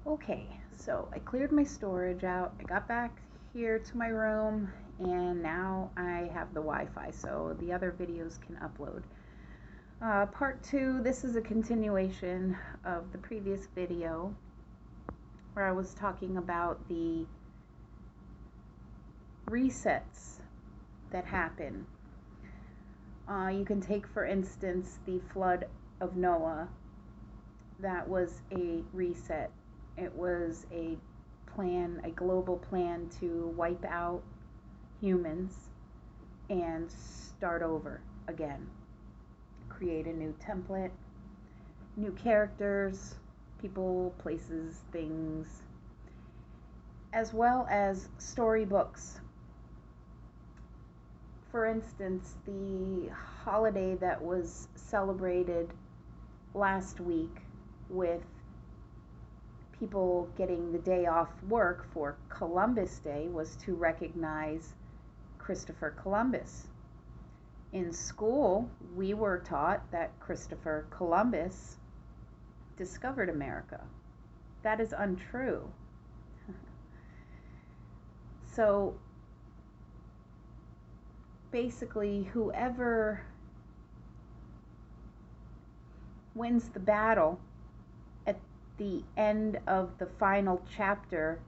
Okay, so I cleared my storage out. I got back here to my room, and now I have the Wi-Fi, so the other videos can upload. Part two, this is a continuation of the previous video where I was talking about the resets that happen. You can take, for instance, the flood of Noah. That was a reset. It was a plan, a global plan to wipe out humans and start over again. Create a new template, new characters, people, places, things, as well as storybooks. For instance, the holiday that was celebrated last week with people getting the day off work for Columbus Day was to recognize Christopher Columbus. In school, we were taught that Christopher Columbus discovered America. That is untrue. So basically, whoever wins the battle at the end of the final chapter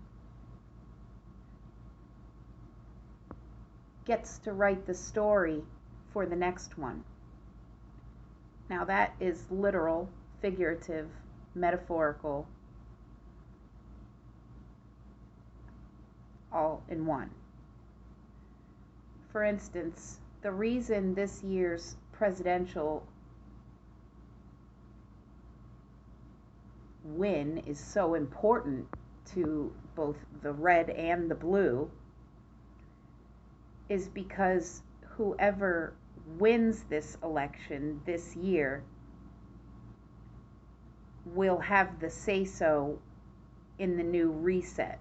gets to write the story for the next one. Now, that is literal, figurative, metaphorical, all in one. For instance, the reason this year's presidential win is so important to both the red and the blue is because whoever wins this election this year will have the say-so in the new reset.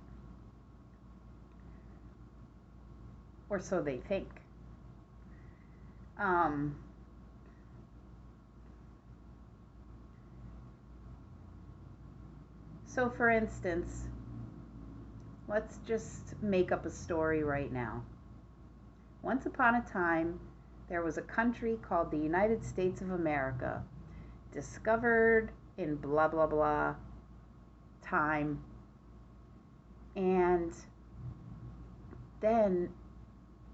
Or so they think. So for instance, let's just make up a story right now. Once upon a time, there was a country called the United States of America, discovered in blah blah blah time, and then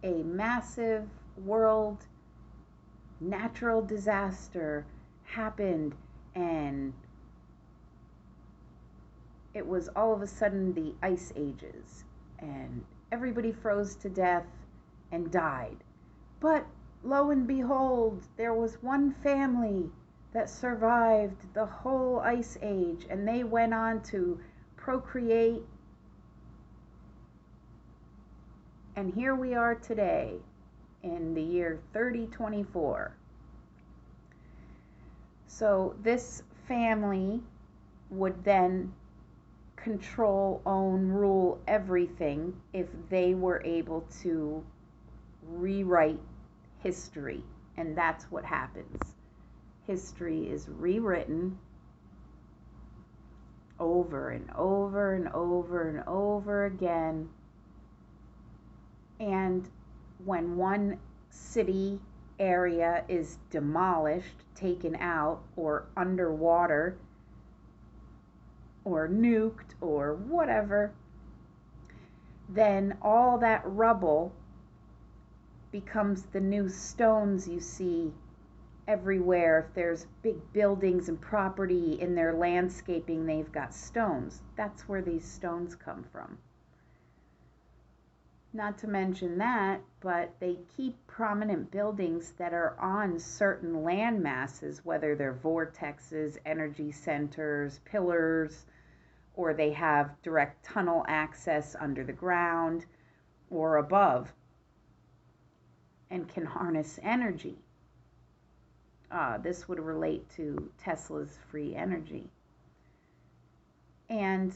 a massive world natural disaster happened, and it was all of a sudden the ice ages, and everybody froze to death and died. But lo and behold, there was one family that survived the whole ice age, and they went on to procreate. And here we are today in the year 3024. So this family would then control, own, rule everything if they were able to rewrite history. And that's what happens. History is rewritten over and over and over and over again. And when one city area is demolished, taken out, or underwater, or nuked, or whatever, then all that rubble becomes the new stones you see everywhere. If there's big buildings and property in their landscaping, they've got stones. That's where these stones come from. Not to mention that, but they keep prominent buildings that are on certain land masses, whether they're vortexes, energy centers, pillars, or they have direct tunnel access under the ground or above, and can harness energy. This would relate to Tesla's free energy. And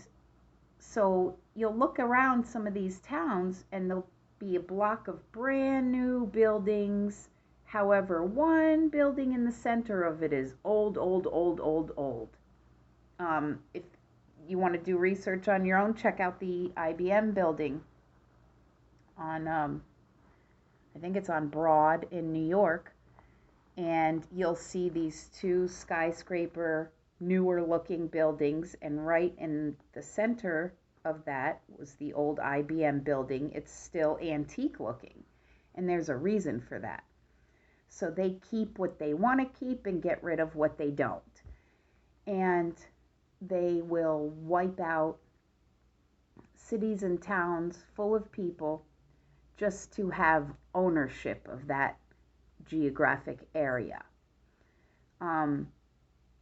so you'll look around some of these towns and there'll be a block of brand new buildings. However, one building in the center of it is old, old, old, old, old. If you want to do research on your own, check out the IBM building on, I think it's on Broad in New York, and you'll see these two skyscraper, newer looking buildings, and right in the center of that was the old IBM building. It's still antique looking, and there's a reason for that. So they keep what they want to keep and get rid of what they don't. And they will wipe out cities and towns full of people just to have ownership of that geographic area.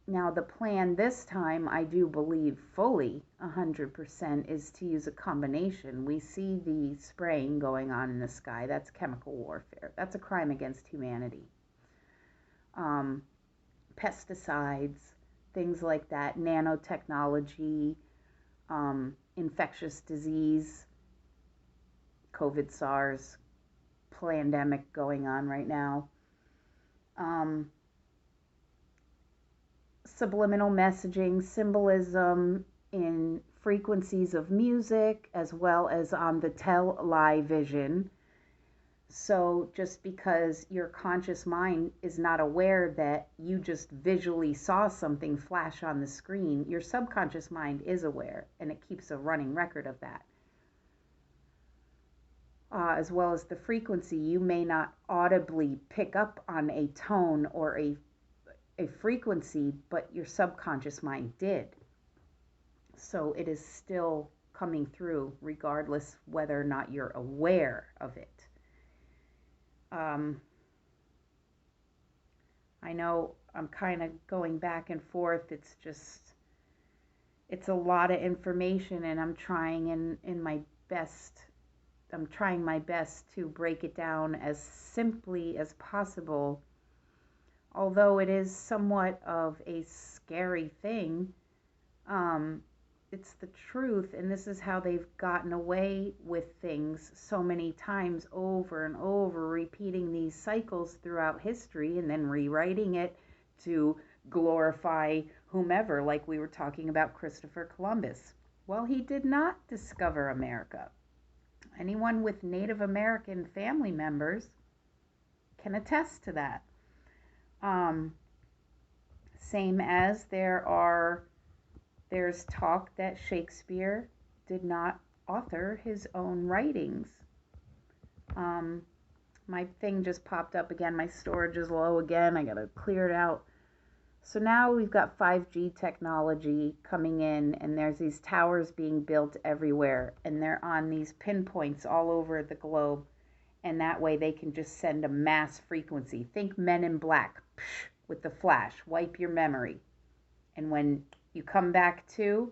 Now, the plan this time, I do believe fully 100%, is to use a combination. We see the spraying going on in the sky. That's chemical warfare. That's a crime against humanity. Pesticides, things like that, nanotechnology, infectious disease, COVID, SARS, pandemic going on right now. Subliminal messaging, symbolism in frequencies of music, as well as on the television. So just because your conscious mind is not aware that you just visually saw something flash on the screen, your subconscious mind is aware, and it keeps a running record of that. As well as the frequency, you may not audibly pick up on a tone or a frequency, but your subconscious mind did. So it is still coming through regardless whether or not you're aware of it. I know I'm kind of going back and forth. It's a lot of information, and I'm trying my best to break it down as simply as possible. Although it is somewhat of a scary thing, it's the truth, and this is how they've gotten away with things so many times over and over, repeating these cycles throughout history and then rewriting it to glorify whomever, like we were talking about Christopher Columbus. Well, he did not discover America. Anyone with Native American family members can attest to that. Same as there's talk that Shakespeare did not author his own writings. My thing just popped up again. My storage is low again. I gotta clear it out. So now we've got 5G technology coming in, and there's these towers being built everywhere, and they're on these pinpoints all over the globe, and that way they can just send a mass frequency. Think Men in Black, with the flash, wipe your memory. And when you come back to,